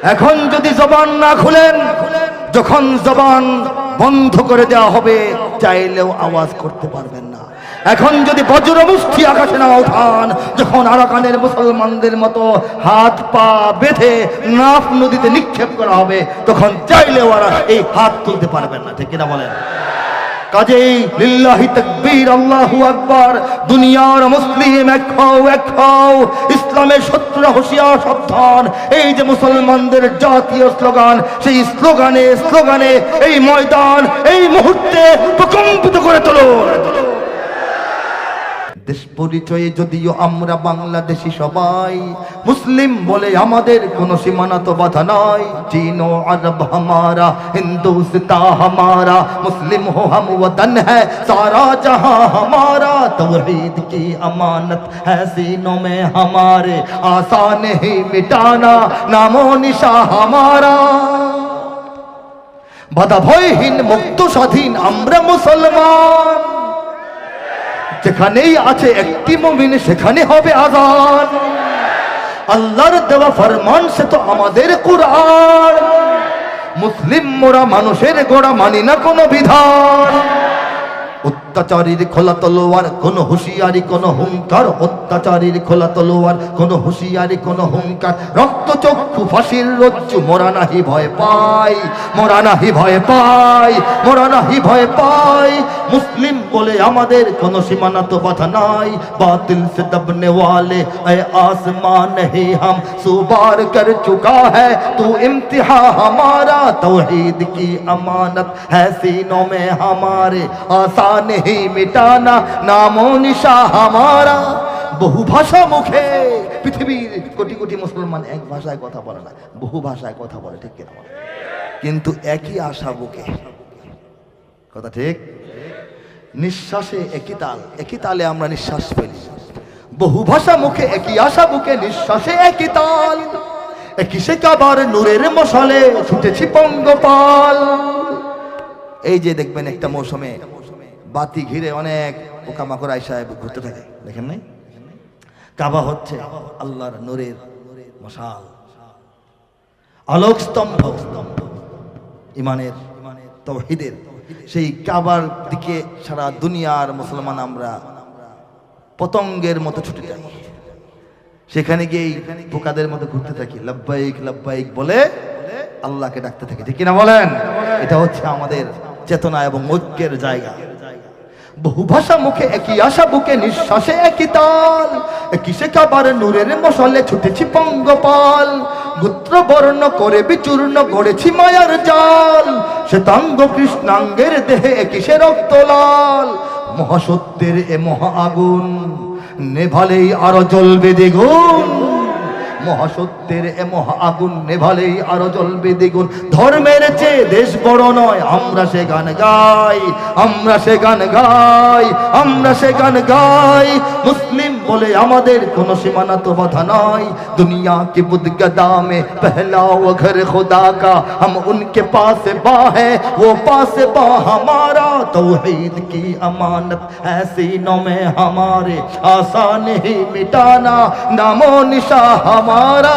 এখন যদি জবান না খুলেন, যখন জবান বন্ধ করে দেওয়া হবে চাইলেও আওয়াজ করতে পারবেন না। এখন যদি বজ্র মুষ্টি আকাশে না উঠান, যখন আরাকানের মুসলমানদের মতো হাত পা বেঁধে নাফ নদীতে নিক্ষেপ করা হবে, তখন চাইলেও ওরা এই হাত তুলতে পারবেন না। ঠিক কিনা বলেন? কাজেই লিল্লাহি তাকবীর, আল্লাহু আকবার। দুনিয়ার মুসলিম এক হও, এক হও। ইসলামের শত্রুরা হুঁশিয়ার, সাবধান। এই যে মুসলমানদের জাতীয় স্লোগান, সেই স্লোগানে স্লোগানে এই ময়দান এই মুহূর্তে প্রকম্পিত করে তোলো। দেশ পরিচয়ে যদিও আমরা বাংলাদেশি সবাই, মুসলিম বলে আমাদের কোনো সীমানা তো বাধা নাই। চীন ও আরব হামারা, হিন্দুস্তা হামারা, মুসলিম হো হাম ওতন হ্যায় সারা জহাं हमारा। तौहीद की अमानत है सीनों में हमारे, आसान नहीं मिटाना नामो निशा हमारा। বাধা ভয়হীন মুক্ত স্বাধীন আমরা মুসলমান। যেখানেই আছে একটি মুমিন সেখানে হবে আযান। আল্লাহর দেওয়া ফরমান সে তো আমাদের কুরআন। মুসলিম মোরা মানুষের গোড়া, মানি না কোনো বিধান। অত্যাচারীর খোলা তলোয়ার, কোন হুঁশিয়ারি কোন হুঙ্কার। অত্যাচারীর খোলা তলোয়ার, কোন হুঁশিয়ারি কোন হুঙ্কার। রক্ত চক্ষু ফাঁসির রজ্জু, মোরা নাহি ভয় পাই, মোরা নাহি ভয় পাই, মোরা নাহি ভয় পাই। মুসলিম বলে আমাদের কোন সীমানা তো বাধা নাই। বাতিল সে দবনে ওয়ালে এ আসমান হে হাম সুবার কর চুকা হ্যায় তু ইমতিহা হামারা। তৌহিদ কি আমানত है सीनों में हमारे, आसान नहीं मिटाना नामो निशा हमारा। বহু ভাষা মুখে, পৃথিবীর কোটি কোটি মুসলমান এক ভাষায় কথা বলে না, বহু ভাষায় কথা বলে। ঠিক কিনা? কিন্তু একই আশা বুকে। কথা ঠিক? নিঃশ্বাসে একই তাল, একই তালে আমরা নিঃশ্বাস ফেলি। বহু ভাষা মুখে, একই আশা বুকে, নিঃশ্বাসে একই তাল। একই সে কাবার নূরের মশালে ছুটেছি পঙ্গপাল। এই যে দেখবেন একটা মৌসুমে বাতি ঘিরে অনেক পোকামাকড় আইসা ঘুরতে থাকে, দেখেন নাই? কাবা হচ্ছে আল্লাহর নূরের মশাল, আলোক স্তম্ভ, ইমানের তাওহীদের। সেই কাবার দিকে সারা দুনিয়ার মুসলমান আমরা পতঙ্গের মতো ছুটে যাই। সেখানে গিয়ে পোকাদের মতো ঘুরতে থাকি, লব্বাইক লব্বাইক বলে আল্লাহকে ডাকতে থাকি। ঠিক কিনা বলেন? এটা হচ্ছে আমাদের চেতনা এবং ঐক্যের জায়গা। বহু ভাষা মুখে, একই আশা বুকে, নিঃশ্বাসে একই তাল। একই সে কাবার নূরের মশালে ছুটেছি পঙ্গপাল। গোত্র বর্ণ করে বিচূর্ণ গড়েছি মায়ার জাল। শ্বেতাঙ্গ কৃষ্ণাঙ্গের দেহে একই সে রক্ত লাল। মহাসত্যের এ মহা আগুন নেভালেই আরো জ্বলবে দ্বিগুণ। মহাসত্যের এ মহা আগুন নেভালেই আরো জ্বলবে দ্বিগুণ। ধর্মের চেয়ে দেশ বড় নয়, আমরা সে গান গাই, আমরা সে গান গাই, আমরা সে গান গাই। মুসলিম বলে আমাদের কোনো সীমানা তো বাধা নাই। দুনিয়া কি বুদগদা মে পহলা ও ঘর খুদা কা, हम उनके पास बा है वो पास बा हमारा। तौहीद की अमानत है सीनों में हमारे, आसान ही मिटाना नामो निशा हमारा।